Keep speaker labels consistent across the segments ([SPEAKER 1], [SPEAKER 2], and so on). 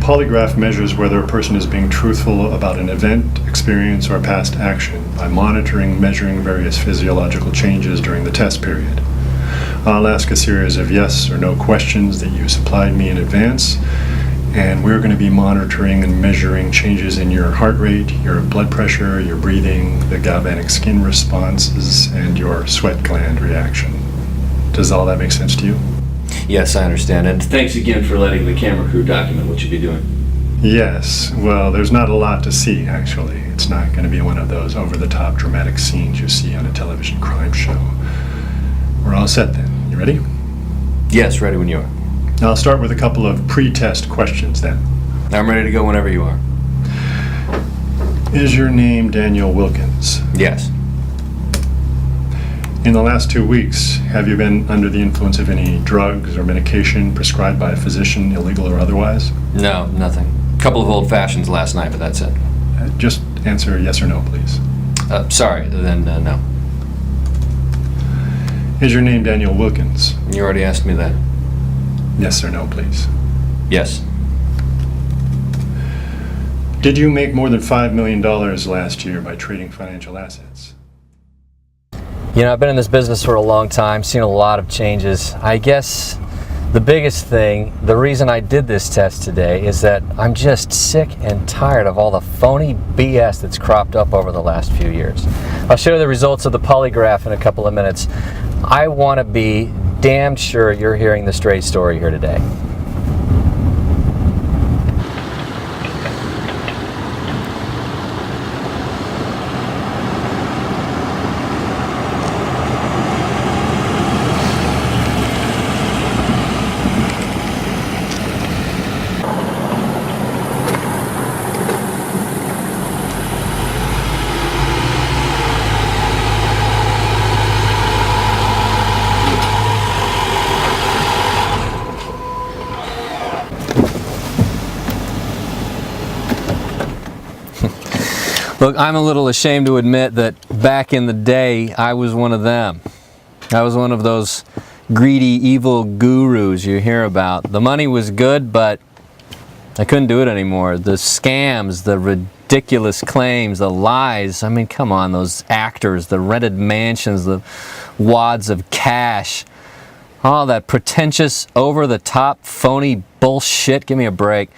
[SPEAKER 1] polygraph measures whether a person is being truthful about an event, experience, or past action by monitoring, measuring various physiological changes during the test period. I'll ask a series of yes or no questions that you supplied me in advance, and we're going to be monitoring and measuring changes in your heart rate, your blood pressure, your breathing, the galvanic skin responses, and your sweat gland reaction. Does all that make sense to you?
[SPEAKER 2] Yes, I understand, and thanks again for letting the camera crew document what you'll be doing.
[SPEAKER 1] Yes, well, there's not a lot to see, actually. It's not going to be one of those over-the-top dramatic scenes you see on a television crime show. We're all set then. You ready?
[SPEAKER 2] Yes, ready when you are.
[SPEAKER 1] I'll start with a couple of pre-test questions then.
[SPEAKER 2] I'm ready to go whenever you are.
[SPEAKER 1] Is your name Daniel Wilkins?
[SPEAKER 2] Yes.
[SPEAKER 1] In the last 2 weeks, have you been under the influence of any drugs or medication prescribed by a physician, illegal or otherwise?
[SPEAKER 2] No, nothing. A couple of old fashions last night, but that's it.
[SPEAKER 1] Just answer yes or no, please.
[SPEAKER 2] Sorry, then no.
[SPEAKER 1] Is your name Daniel Wilkins?
[SPEAKER 2] You already asked me that.
[SPEAKER 1] Yes or no, please.
[SPEAKER 2] Yes.
[SPEAKER 1] Did you make more than $5 million last year by trading financial assets?
[SPEAKER 3] You know, I've been in this business for a long time, seen a lot of changes. I guess the biggest thing, the reason I did this test today is that I'm just sick and tired of all the phony BS that's cropped up over the last few years. I'll show you the results of the polygraph in a couple of minutes. I want to be damn sure you're hearing the straight story here today. Look, I'm a little ashamed to admit that back in the day, I was one of them. I was one of those greedy, evil gurus you hear about. The money was good, but I couldn't do it anymore. The scams, the ridiculous claims, the lies. I mean, come on, those actors, the rented mansions, the wads of cash. All that pretentious, over-the-top, phony bullshit. Give me a break.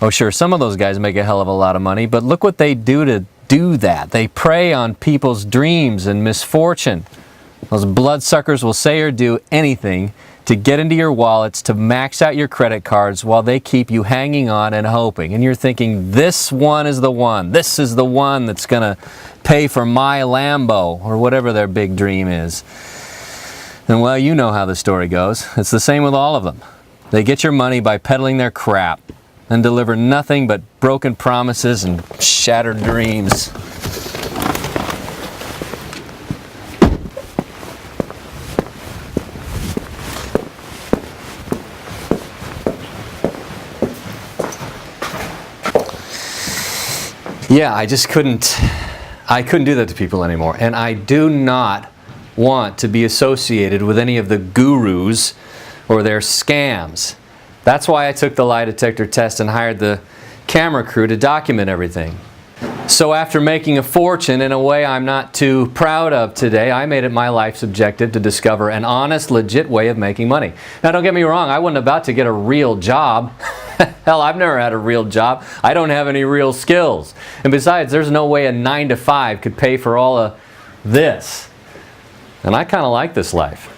[SPEAKER 3] Oh, sure, some of those guys make a hell of a lot of money, but look what they do to do that. They prey on people's dreams and misfortune. Those bloodsuckers will say or do anything to get into your wallets, to max out your credit cards while they keep you hanging on and hoping. And you're thinking, this one is the one. This is the one that's going to pay for my Lambo, or whatever their big dream is. And well, you know how the story goes. It's the same with all of them. They get your money by peddling their crap and deliver nothing but broken promises and shattered dreams. Yeah, I couldn't do that to people anymore. And I do not want to be associated with any of the gurus or their scams. That's why I took the lie detector test and hired the camera crew to document everything. So after making a fortune in a way I'm not too proud of today, I made it my life's objective to discover an honest, legit way of making money. Now don't get me wrong, I wasn't about to get a real job. Hell, I've never had a real job. I don't have any real skills. And besides, there's no way a 9-to-5 could pay for all of this. And I kind of like this life.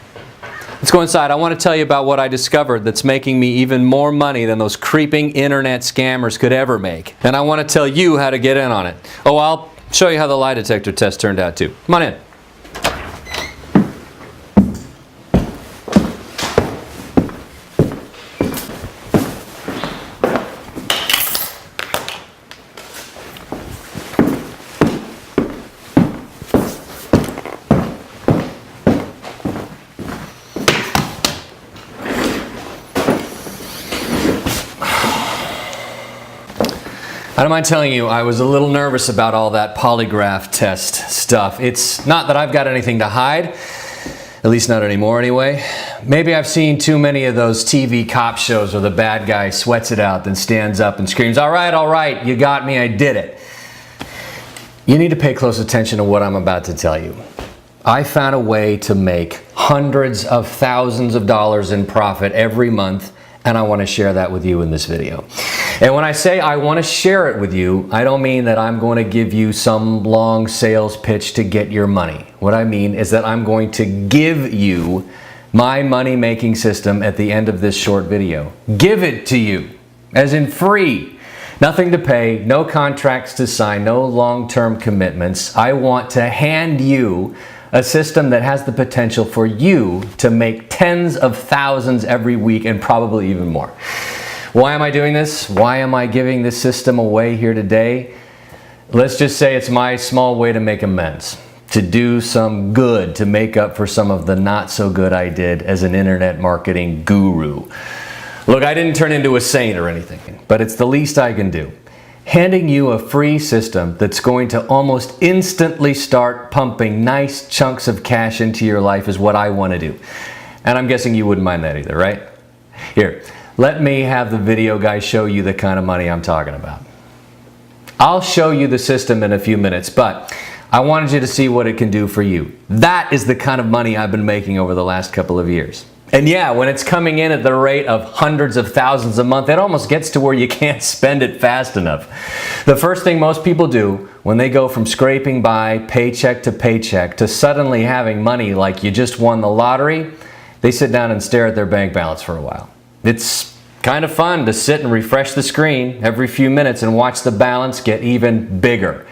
[SPEAKER 3] Let's go inside. I want to tell you about what I discovered that's making me even more money than those creeping internet scammers could ever make. And I want to tell you how to get in on it. Oh, I'll show you how the lie detector test turned out too. Come on in. I don't mind telling you, I was a little nervous about all that polygraph test stuff. It's not that I've got anything to hide. At least not anymore anyway. Maybe I've seen too many of those TV cop shows where the bad guy sweats it out, then stands up and screams, all right, you got me, I did it. You need to pay close attention to what I'm about to tell you. I found a way to make hundreds of thousands of dollars in profit every month, and I want to share that with you in this video. And when I say I want to share it with you, I don't mean that I'm going to give you some long sales pitch to get your money. What I mean is that I'm going to give you my money-making system at the end of this short video. Give it to you, as in free. Nothing to pay, no contracts to sign, no long-term commitments. I want to hand you a system that has the potential for you to make tens of thousands every week and probably even more. Why am I doing this? Why am I giving this system away here today? Let's just say it's my small way to make amends, to do some good, to make up for some of the not so good I did as an internet marketing guru. Look, I didn't turn into a saint or anything, but it's the least I can do. Handing you a free system that's going to almost instantly start pumping nice chunks of cash into your life is what I want to do. And I'm guessing you wouldn't mind that either, right? Here, let me have the video guy show you the kind of money I'm talking about. I'll show you the system in a few minutes, but I wanted you to see what it can do for you. That is the kind of money I've been making over the last couple of years. And yeah, when it's coming in at the rate of hundreds of thousands a month, it almost gets to where you can't spend it fast enough. The first thing most people do when they go from scraping by paycheck to suddenly having money like you just won the lottery, they sit down and stare at their bank balance for a while. It's kind of fun to sit and refresh the screen every few minutes and watch the balance get even bigger.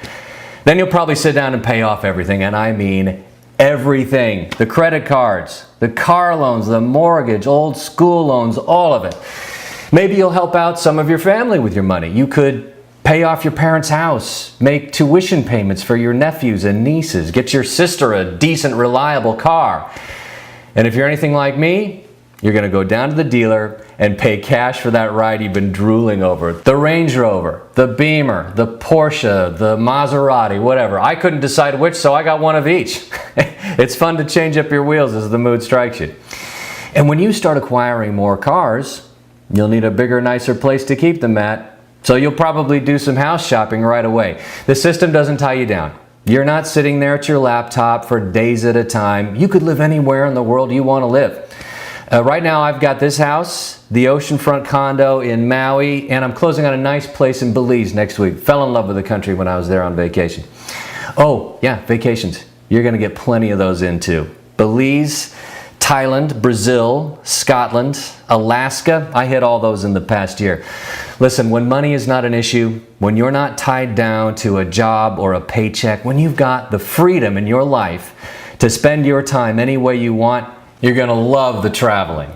[SPEAKER 3] Then you'll probably sit down and pay off everything, and I mean everything. The credit cards, the car loans, the mortgage, old school loans, all of it. Maybe you'll help out some of your family with your money. You could pay off your parents' house, make tuition payments for your nephews and nieces, get your sister a decent, reliable car. And if you're anything like me, you're going to go down to the dealer and pay cash for that ride you've been drooling over. The Range Rover, the Beamer, the Porsche, the Maserati, whatever. I couldn't decide which, so I got one of each. It's fun to change up your wheels as the mood strikes you. And when you start acquiring more cars, you'll need a bigger, nicer place to keep them at. So you'll probably do some house shopping right away. The system doesn't tie you down. You're not sitting there at your laptop for days at a time. You could live anywhere in the world you want to live. Right now I've got this house, the oceanfront condo in Maui, and I'm closing on a nice place in Belize next week. Fell in love with the country when I was there on vacation. Oh, yeah, vacations. You're going to get plenty of those in too. Belize, Thailand, Brazil, Scotland, Alaska. I hit all those in the past year. Listen, when money is not an issue, when you're not tied down to a job or a paycheck, when you've got the freedom in your life to spend your time any way you want, you're going to love the traveling.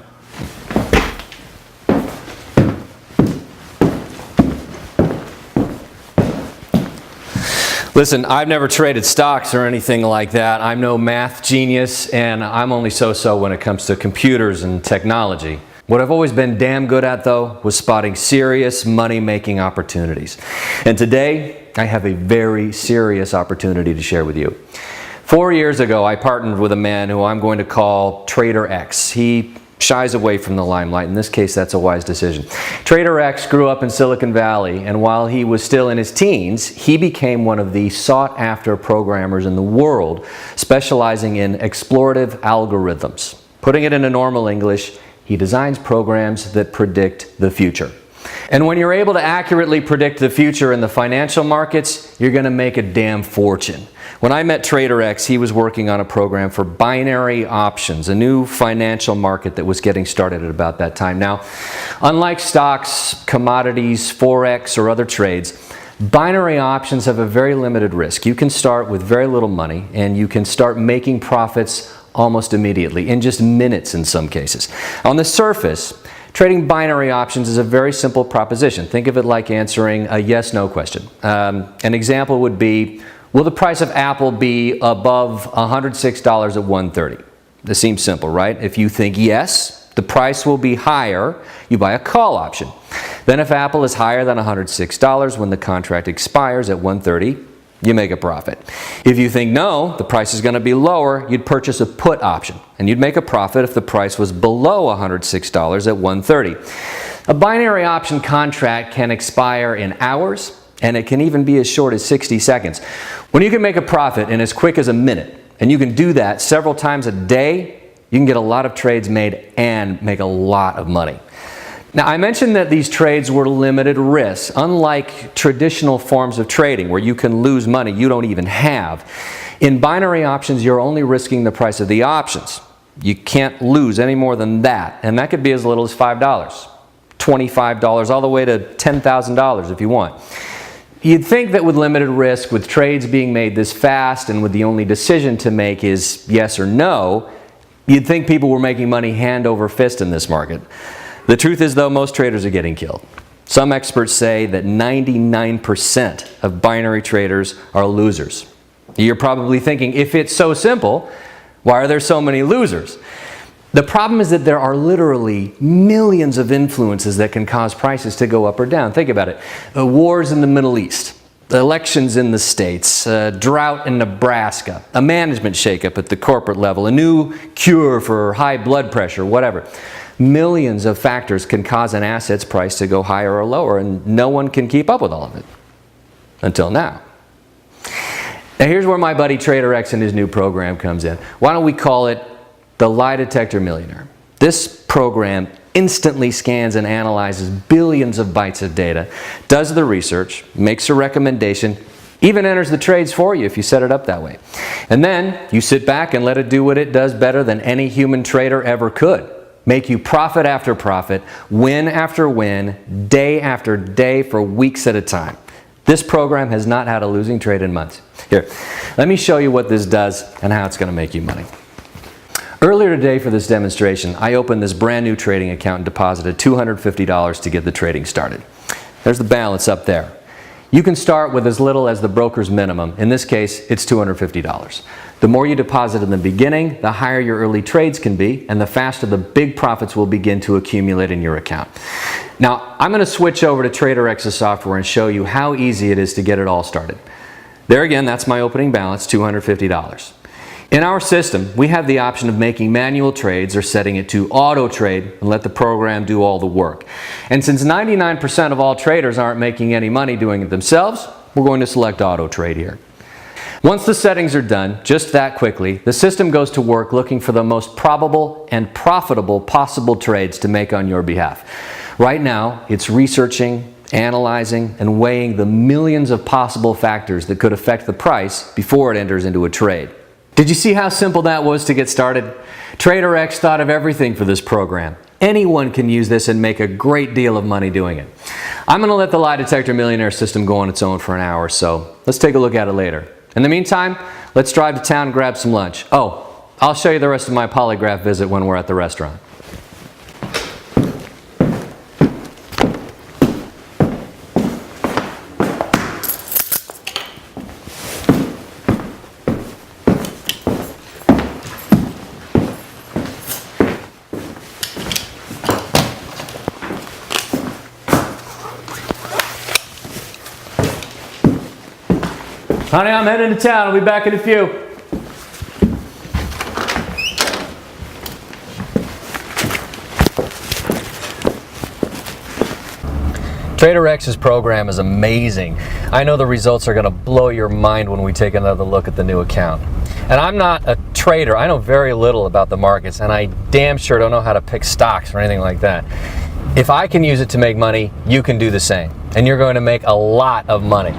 [SPEAKER 3] Listen, I've never traded stocks or anything like that. I'm no math genius, and I'm only so-so when it comes to computers and technology. What I've always been damn good at, though, was spotting serious money-making opportunities. And today, I have a very serious opportunity to share with you. 4 years ago, I partnered with a man who I'm going to call Trader X. He shies away from the limelight. In this case, that's a wise decision. Trader X grew up in Silicon Valley, and while he was still in his teens, he became one of the sought-after programmers in the world, specializing in explorative algorithms. Putting it into normal English, he designs programs that predict the future. And when you're able to accurately predict the future in the financial markets, you're going to make a damn fortune. When I met Trader X, he was working on a program for binary options, a new financial market that was getting started at about that time. Now, unlike stocks, commodities, Forex, or other trades, binary options have a very limited risk. You can start with very little money, and you can start making profits almost immediately, in just minutes in some cases. On the surface, trading binary options is a very simple proposition. Think of it like answering a yes-no question. An example would be, will the price of Apple be above $106 at 130? This seems simple, right? If you think yes, the price will be higher, you buy a call option. Then if Apple is higher than $106 when the contract expires at 130, you make a profit. If you think no, the price is going to be lower, you'd purchase a put option, and you'd make a profit if the price was below $106 at 130. A binary option contract can expire in hours, and it can even be as short as 60 seconds. When you can make a profit in as quick as a minute, and you can do that several times a day, you can get a lot of trades made and make a lot of money. Now, I mentioned that these trades were limited risk, unlike traditional forms of trading where you can lose money you don't even have. In binary options, you're only risking the price of the options. You can't lose any more than that, and that could be as little as $5, $25, all the way to $10,000 if you want. You'd think that with limited risk, with trades being made this fast, and with the only decision to make is yes or no, you'd think people were making money hand over fist in this market. The truth is, though, most traders are getting killed. Some experts say that 99% of binary traders are losers. You're probably thinking, if it's so simple, why are there so many losers? The problem is that there are literally millions of influences that can cause prices to go up or down. Think about it. Wars in the Middle East, elections in the States, drought in Nebraska, a management shakeup at the corporate level, a new cure for high blood pressure, whatever. Millions of factors can cause an asset's price to go higher or lower, and no one can keep up with all of it. Until now. Now here's where my buddy Trader X and his new program comes in. Why don't we call it the Lie Detector Millionaire? This program instantly scans and analyzes billions of bytes of data, does the research, makes a recommendation, even enters the trades for you if you set it up that way. And then you sit back and let it do what it does better than any human trader ever could. Make you profit after profit, win after win, day after day for weeks at a time. This program has not had a losing trade in months. Here, let me show you what this does and how it's going to make you money. Earlier today for this demonstration, I opened this brand new trading account and deposited $250 to get the trading started. There's the balance up there. You can start with as little as the broker's minimum. In this case, it's $250. The more you deposit in the beginning, the higher your early trades can be, and the faster the big profits will begin to accumulate in your account. Now, I'm going to switch over to Trader X's software and show you how easy it is to get it all started. There again, that's my opening balance, $250. In our system, we have the option of making manual trades or setting it to auto trade and let the program do all the work. And since 99% of all traders aren't making any money doing it themselves, we're going to select auto trade here. Once the settings are done, just that quickly, the system goes to work looking for the most probable and profitable possible trades to make on your behalf. Right now, it's researching, analyzing, and weighing the millions of possible factors that could affect the price before it enters into a trade. Did you see how simple that was to get started? Trader X thought of everything for this program. Anyone can use this and make a great deal of money doing it. I'm going to let the Lie Detector Millionaire system go on its own for an hour or so. Let's take a look at it later. In the meantime, let's drive to town and grab some lunch. Oh, I'll show you the rest of my polygraph visit when we're at the restaurant. Honey, I'm heading to town. I'll be back in a few. Trader X's program is amazing. I know the results are going to blow your mind when we take another look at the new account. And I'm not a trader. I know very little about the markets, and I damn sure don't know how to pick stocks or anything like that. If I can use it to make money, you can do the same. And you're going to make a lot of money.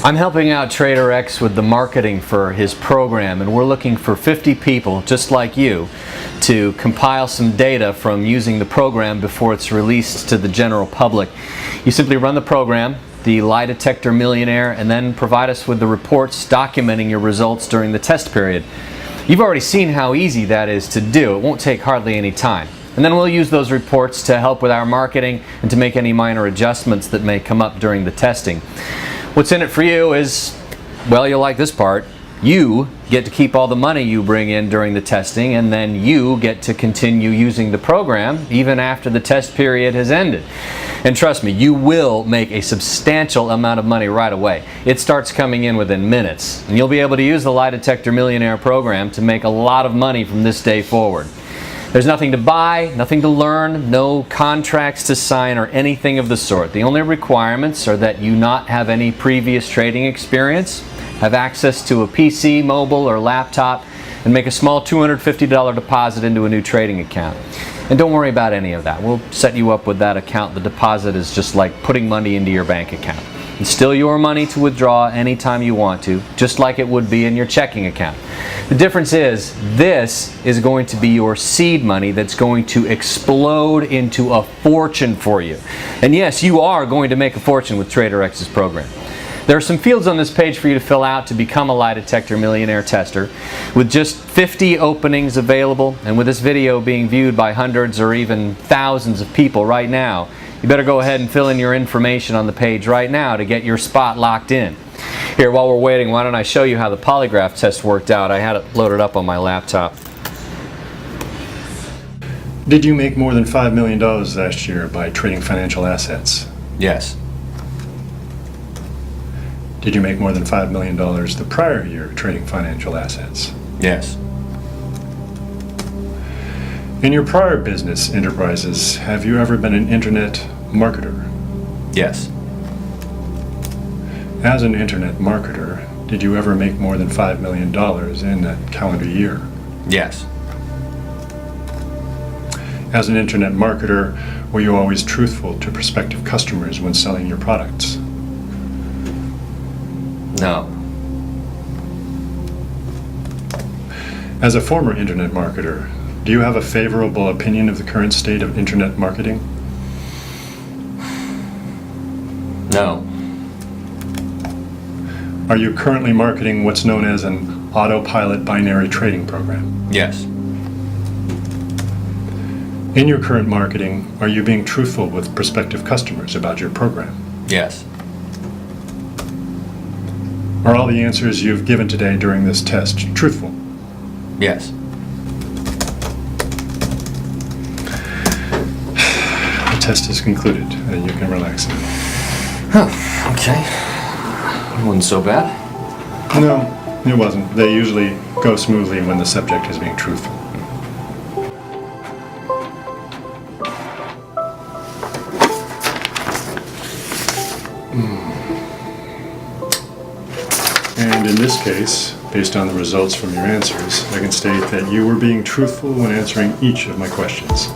[SPEAKER 3] I'm helping out Trader X with the marketing for his program, and we're looking for 50 people just like you to compile some data from using the program before it's released to the general public. You simply run the program. the lie detector millionaire, and then provide us with the reports documenting your results during the test period. You've already seen how easy that is to do. It won't take hardly any time. And then we'll use those reports to help with our marketing and to make any minor adjustments that may come up during the testing. What's in it for you is, well, you'll like this part. You get to keep all the money you bring in during the testing, and then you get to continue using the program even after the test period has ended. And trust me, you will make a substantial amount of money right away. It starts coming in within minutes, and you'll be able to use the Lie Detector Millionaire program to make a lot of money from this day forward. There's nothing to buy, nothing to learn, no contracts to sign or anything of the sort. The only requirements are that you not have any previous trading experience, have access to a PC, mobile, or laptop, and make a small $250 deposit into a new trading account. And don't worry about any of that. We'll set you up with that account. The deposit is just like putting money into your bank account. It's still your money to withdraw anytime you want to, just like it would be in your checking account. The difference is, this is going to be your seed money that's going to explode into a fortune for you. And yes, you are going to make a fortune with TraderX's program. There are some fields on this page for you to fill out to become a Lie Detector Millionaire tester. With just 50 openings available, and with this video being viewed by hundreds or even thousands of people right now, you better go ahead and fill in your information on the page right now to get your spot locked in. Here, while we're waiting, why don't I show you how the polygraph test worked out? I had it loaded up on my laptop.
[SPEAKER 1] Did you make more than $5 million last year by trading financial assets?
[SPEAKER 3] Yes.
[SPEAKER 1] Did you make more than $5 million the prior year trading financial assets?
[SPEAKER 3] Yes.
[SPEAKER 1] In your prior business enterprises, have you ever been an internet marketer?
[SPEAKER 3] Yes.
[SPEAKER 1] As an internet marketer, did you ever make more than $5 million in that calendar year?
[SPEAKER 3] Yes.
[SPEAKER 1] As an internet marketer, were you always truthful to prospective customers when selling your products?
[SPEAKER 3] No.
[SPEAKER 1] As a former internet marketer, do you have a favorable opinion of the current state of internet marketing?
[SPEAKER 3] No.
[SPEAKER 1] Are you currently marketing what's known as an autopilot binary trading program?
[SPEAKER 3] Yes.
[SPEAKER 1] In your current marketing, are you being truthful with prospective customers about your program?
[SPEAKER 3] Yes.
[SPEAKER 1] Are all the answers you've given today during this test truthful?
[SPEAKER 3] Yes.
[SPEAKER 1] The test is concluded, and you can relax now.
[SPEAKER 3] Oh, okay. Wasn't so bad.
[SPEAKER 1] No, it wasn't. They usually go smoothly when the subject is being truthful. And in this case, based on the results from your answers, I can state that you were being truthful when answering each of my questions.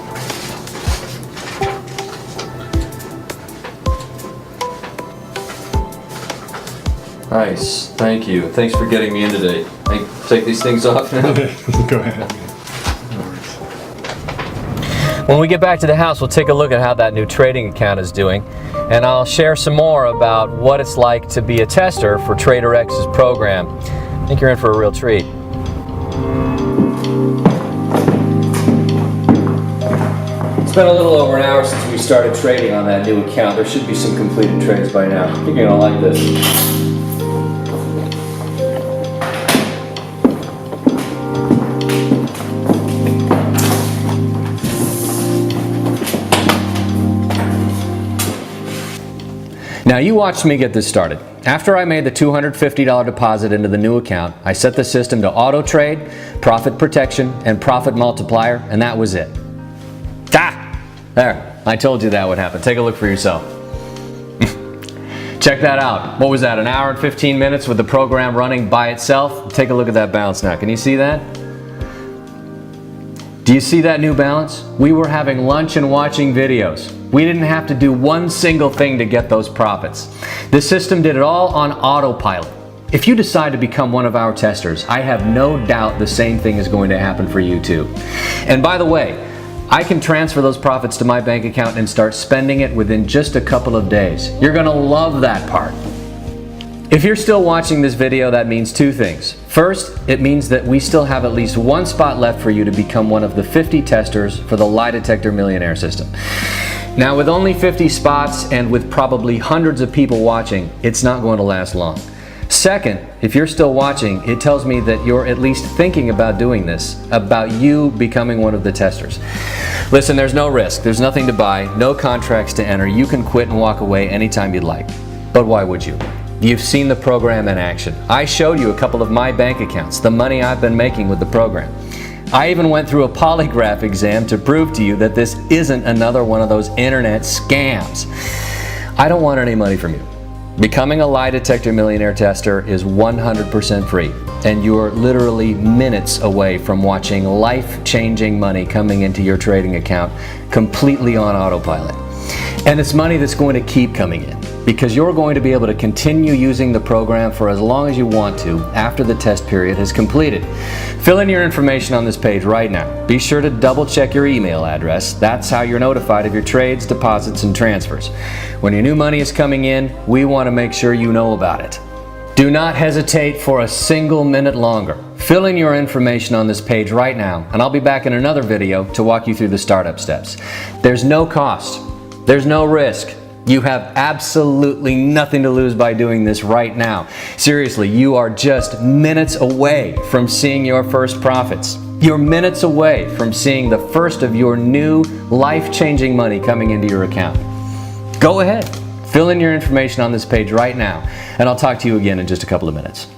[SPEAKER 3] Nice. Thank you. Thanks for getting me in today. I take these things off now.
[SPEAKER 1] Go ahead.
[SPEAKER 3] When we get back to the house, we'll take a look at how that new trading account is doing, and I'll share some more about what it's like to be a tester for TraderX's program. I think you're in for a real treat. It's been a little over an hour since we started trading on that new account. There should be some completed trades by now. I think you're gonna like this. Now you watched me get this started. After I made the $250 deposit into the new account, I set the system to auto trade, profit protection, and profit multiplier, and that was it. There, I told you that would happen. Take a look for yourself. Check that out. What was that, an hour and 15 minutes with the program running by itself? Take a look at that balance now. Can you see that? Do you see that new balance? We were having lunch and watching videos. We didn't have to do one single thing to get those profits. The system did it all on autopilot. If you decide to become one of our testers, I have no doubt the same thing is going to happen for you too. And by the way, I can transfer those profits to my bank account and start spending it within just a couple of days. You're gonna love that part. If you're still watching this video, that means two things. First, it means that we still have at least one spot left for you to become one of the 50 testers for the Lie Detector Millionaire System. Now, with only 50 spots and with probably hundreds of people watching, it's not going to last long. Second, if you're still watching, it tells me that you're at least thinking about doing this, about you becoming one of the testers. Listen, there's no risk, there's nothing to buy, no contracts to enter, you can quit and walk away anytime you'd like. But why would you? You've seen the program in action. I showed you a couple of my bank accounts, the money I've been making with the program. I even went through a polygraph exam to prove to you that this isn't another one of those internet scams. I don't want any money from you. Becoming a Lie Detector Millionaire Tester is 100% free, and you're literally minutes away from watching life-changing money coming into your trading account completely on autopilot. And it's money that's going to keep coming in, because you're going to be able to continue using the program for as long as you want to after the test period has completed. Fill in your information on this page right now. Be sure to double check your email address. That's how you're notified of your trades, deposits, and transfers. When your new money is coming in, we want to make sure you know about it. Do not hesitate for a single minute longer. Fill in your information on this page right now, and I'll be back in another video to walk you through the startup steps. There's no cost. There's no risk. You have absolutely nothing to lose by doing this right now. Seriously, you are just minutes away from seeing your first profits. You're minutes away from seeing the first of your new life-changing money coming into your account. Go ahead, fill in your information on this page right now, and I'll talk to you again in just a couple of minutes.